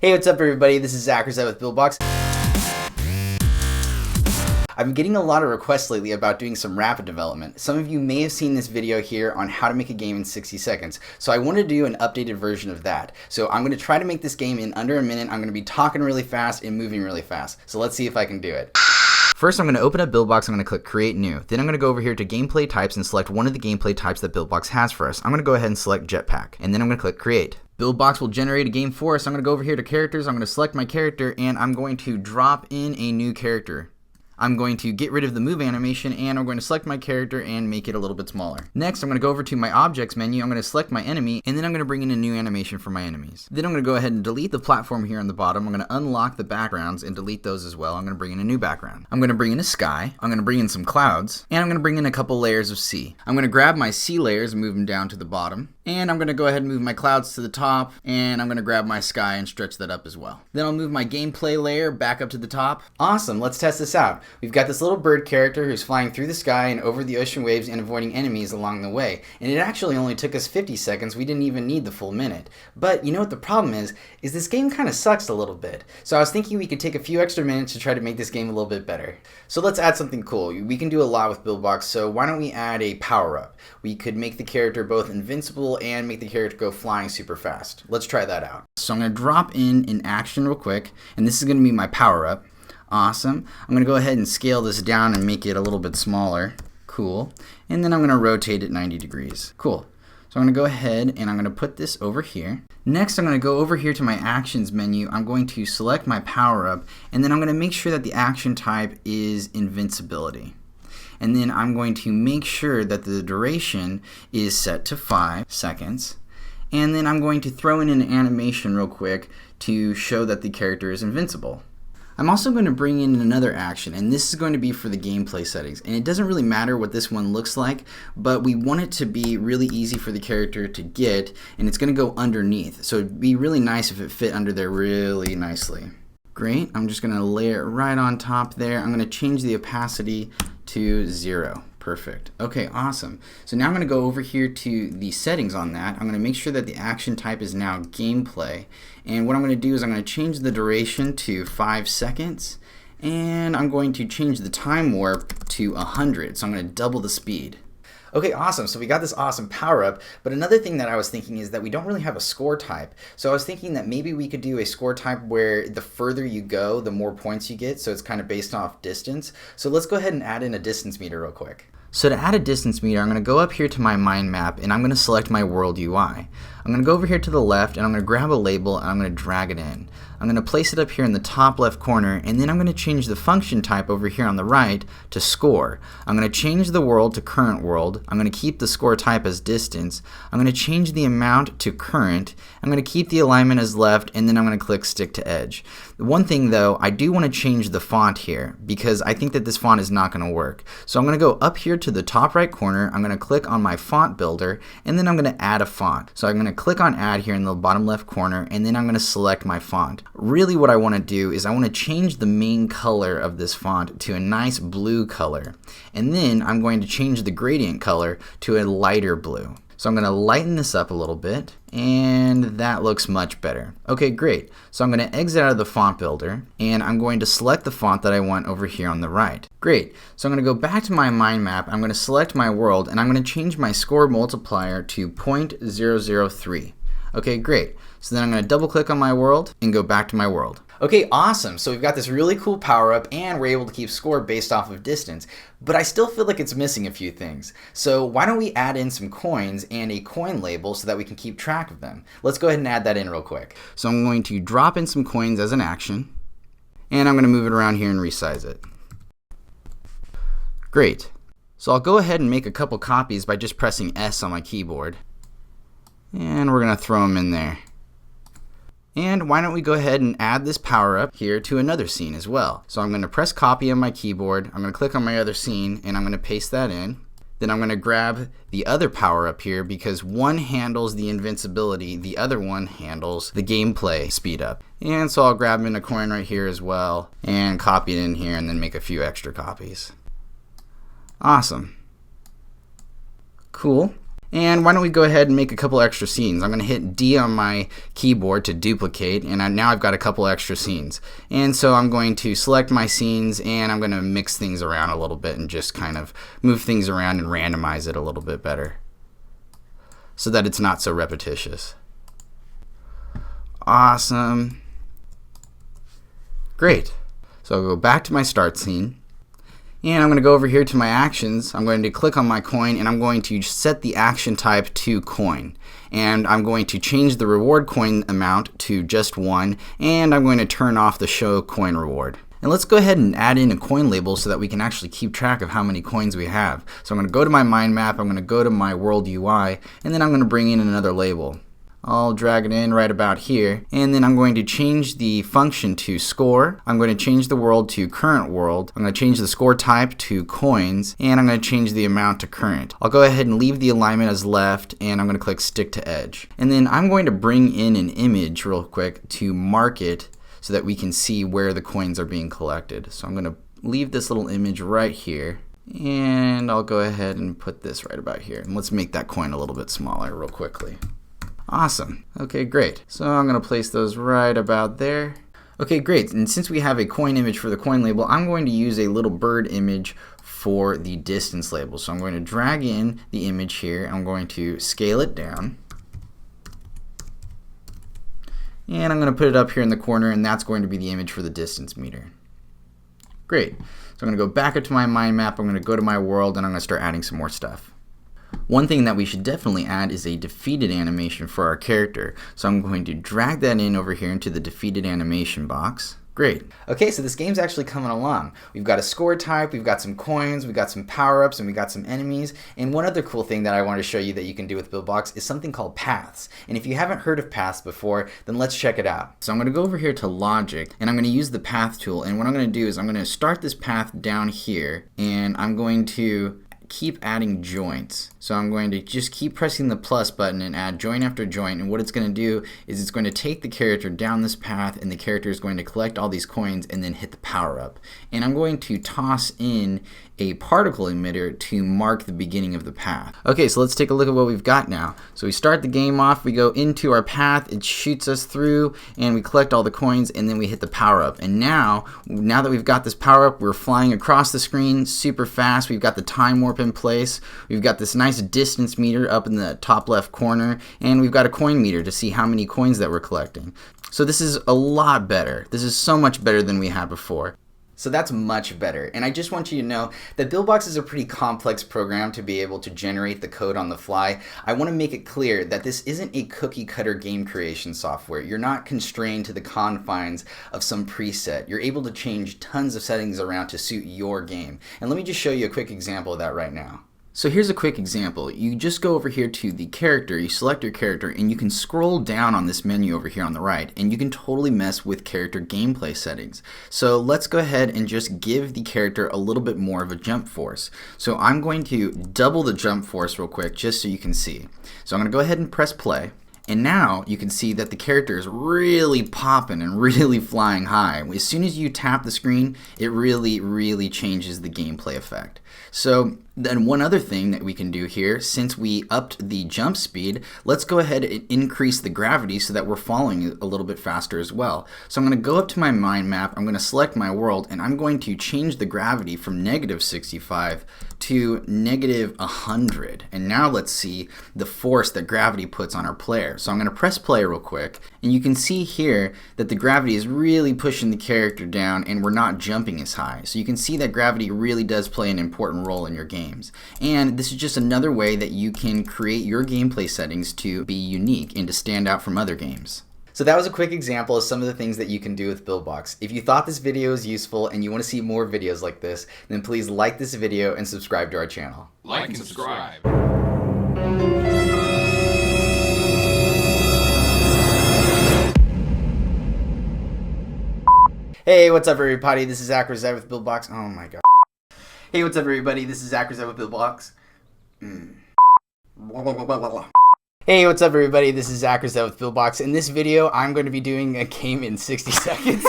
Hey, what's up everybody? This is Zach with Buildbox. I've been getting a lot of requests lately about doing some rapid development. Some of you may have seen this video here on how to make a game in 60 seconds. So I wanted to do an updated version of that. So I'm going to try to make this game in under a minute. I'm going to be talking really fast and moving really fast. So let's see if I can do it. First, I'm going to open up Buildbox. I'm going to click Create New. Then I'm going to go over here to Gameplay Types and select one of the gameplay types that Buildbox has for us. I'm going to go ahead and select Jetpack. And then I'm going to click Create. Buildbox will generate a game for us. I'm going to go over here to Characters. I'm going to select my character and I'm going to drop in a new character. I'm going to get rid of the move animation and I'm going to select my character and make it a little bit smaller. Next, I'm going to go over to my objects menu. I'm going to select my enemy and then I'm going to bring in a new animation for my enemies. Then I'm going to go ahead and delete the platform here on the bottom. I'm going to unlock the backgrounds and delete those as well. I'm going to bring in a new background. I'm going to bring in a sky. I'm going to bring in some clouds and I'm going to bring in a couple layers of sea. I'm going to grab my sea layers and move them down to the bottom. And I'm going to go ahead and move my clouds to the top and I'm going to grab my sky and stretch that up as well. Then I'll move my gameplay layer back up to the top. Awesome, let's test this out. We've got this little bird character who's flying through the sky and over the ocean waves and avoiding enemies along the way. And it actually only took us 50 seconds. We didn't even need the full minute. But you know what the problem is this game kind of sucks a little bit. So I was thinking we could take a few extra minutes to try to make this game a little bit better. So let's add something cool. We can do a lot with Buildbox, so why don't we add a power-up? We could make the character both invincible and make the character go flying super fast. Let's try that out. So I'm going to drop in an action real quick, and this is going to be my power-up. Awesome. I'm going to go ahead and scale this down and make it a little bit smaller. Cool. And then I'm going to rotate it 90 degrees. Cool. So I'm going to go ahead and I'm going to put this over here. Next, I'm going to go over here to my actions menu. I'm going to select my power-up, and then I'm going to make sure that the action type is invincibility. And then I'm going to make sure that the duration is set to 5 seconds. And then I'm going to throw in an animation real quick to show that the character is invincible. I'm also going to bring in another action, and this is going to be for the gameplay settings. And it doesn't really matter what this one looks like, but we want it to be really easy for the character to get, and it's going to go underneath. So it'd be really nice if it fit under there really nicely. Great, I'm just going to layer it right on top there. I'm going to change the opacity to 0. Perfect. Okay, awesome. So now I'm going to go over here to the settings on that. I'm going to make sure that the action type is now gameplay. And what I'm going to do is I'm going to change the duration to 5 seconds. And I'm going to change the time warp to 100. So I'm going to double the speed. Okay, awesome. So we got this awesome power-up, but another thing that I was thinking is that we don't really have a score type. So I was thinking that maybe we could do a score type where the further you go, the more points you get, so it's kind of based off distance. So let's go ahead and add in a distance meter real quick. So to add a distance meter, I'm going to go up here to my mind map and I'm going to select my world UI. I'm going to go over here to the left and I'm going to grab a label and I'm going to drag it in. I'm going to place it up here in the top left corner and then I'm going to change the function type over here on the right to score. I'm going to change the world to current world. I'm going to keep the score type as distance. I'm going to change the amount to current. I'm going to keep the alignment as left and then I'm going to click stick to edge. One thing though, I do want to change the font here because I think that this font is not going to work. So I'm going to go up here to the top right corner. I'm going to click on my font builder and then I'm going to add a font. So I'm going to click on add here in the bottom left corner and then I'm going to select my font. Really what I want to do is I want to change the main color of this font to a nice blue color. And then I'm going to change the gradient color to a lighter blue. So I'm going to lighten this up a little bit and that looks much better. Okay, great. So I'm going to exit out of the font builder and I'm going to select the font that I want over here on the right. Great. So I'm going to go back to my mind map. I'm going to select my world and I'm going to change my score multiplier to 0.003. Okay, great. So then I'm going to double click on my world and go back to my world. Okay, awesome. So we've got this really cool power-up and we're able to keep score based off of distance, but I still feel like it's missing a few things. So why don't we add in some coins and a coin label so that we can keep track of them? Let's go ahead and add that in real quick. So I'm going to drop in some coins as an action and I'm going to move it around here and resize it. Great. So I'll go ahead and make a couple copies by just pressing S on my keyboard. And we're going to throw them in there. And why don't we go ahead and add this power up here to another scene as well. So I'm going to press copy on my keyboard. I'm going to click on my other scene and I'm going to paste that in. Then I'm going to grab the other power up here because one handles the invincibility, the other one handles the gameplay speed up. And so I'll grab in a coin right here as well and copy it in here and then make a few extra copies. Awesome. Cool. And why don't we go ahead and make a couple extra scenes. I'm going to hit D on my keyboard to duplicate, and now I've got a couple extra scenes. And so I'm going to select my scenes, and I'm going to mix things around a little bit and just kind of move things around and randomize it a little bit better so that it's not so repetitious. Awesome. Great. So I'll go back to my start scene. And I'm going to go over here to my actions. I'm going to click on my coin, and I'm going to set the action type to coin. And I'm going to change the reward coin amount to just 1, and I'm going to turn off the show coin reward. And let's go ahead and add in a coin label so that we can actually keep track of how many coins we have. So I'm going to go to my mind map, I'm going to go to my world UI, and then I'm going to bring in another label. I'll drag it in right about here, and then I'm going to change the function to score. I'm going to change the world to current world. I'm going to change the score type to coins, and I'm going to change the amount to current. I'll go ahead and leave the alignment as left, and I'm going to click stick to edge. And then I'm going to bring in an image real quick to mark it so that we can see where the coins are being collected. So I'm going to leave this little image right here, and I'll go ahead and put this right about here. And let's make that coin a little bit smaller real quickly. Awesome. Okay, great. So I'm going to place those right about there. Okay, great. And since we have a coin image for the coin label, I'm going to use a little bird image for the distance label. So I'm going to drag in the image here. I'm going to scale it down. And I'm going to put it up here in the corner, and that's going to be the image for the distance meter. Great. So I'm going to go back up to my mind map. I'm going to go to my world, and I'm going to start adding some more stuff. One thing that we should definitely add is a defeated animation for our character. So I'm going to drag that in over here into the defeated animation box. Great. Okay, so this game's actually coming along. We've got a score type, we've got some coins, we've got some power-ups, and we've got some enemies. And one other cool thing that I want to show you that you can do with Buildbox is something called paths. And if you haven't heard of paths before, then let's check it out. So I'm going to go over here to logic, and I'm going to use the path tool. And what I'm going to do is I'm going to start this path down here, and I'm going to keep adding joints. So I'm going to just keep pressing the plus button and add joint after joint, and what it's going to do is it's going to take the character down this path, and the character is going to collect all these coins and then hit the power up. And I'm going to toss in a particle emitter to mark the beginning of the path. Okay, so let's take a look at what we've got now. So we start the game off, we go into our path, it shoots us through, and we collect all the coins, and then we hit the power up. And now that we've got this power up, we're flying across the screen super fast. We've got the time warp in place. We've got this nice distance meter up in the top left corner, and we've got a coin meter to see how many coins that we're collecting. So this is a lot better. This is so much better than we had before. So that's much better. And I just want you to know that Buildbox is a pretty complex program to be able to generate the code on the fly. I want to make it clear that this isn't a cookie cutter game creation software. You're not constrained to the confines of some preset. You're able to change tons of settings around to suit your game. And let me just show you a quick example of that right now. So here's a quick example. You just go over here to the character, you select your character, and you can scroll down on this menu over here on the right, and you can totally mess with character gameplay settings. So let's go ahead and just give the character a little bit more of a jump force. So I'm going to double the jump force real quick just so you can see. So I'm going to go ahead and press play. And now you can see that the character is really popping and really flying high. As soon as you tap the screen, it really changes the gameplay effect. So then one other thing that we can do here, since we upped the jump speed, let's go ahead and increase the gravity so that we're falling a little bit faster as well. So I'm going to go up to my mind map, I'm going to select my world, and I'm going to change the gravity from -65 to -100. And now let's see the force that gravity puts on our player. So I'm going to press play real quick, and you can see here that the gravity is really pushing the character down and we're not jumping as high. So you can see that gravity really does play an important role in your games. And this is just another way that you can create your gameplay settings to be unique and to stand out from other games. So that was a quick example of some of the things that you can do with Buildbox. If you thought this video was useful and you want to see more videos like this, then please like this video and subscribe to our channel. Like and subscribe. Hey, what's up everybody? This is Acrozette with Buildbox. Oh my god. Hey, what's up everybody? This is Acrozette with Buildbox. Hey, what's up everybody? This is Acrozette with Buildbox. In this video, I'm going to be doing a game in 60 seconds.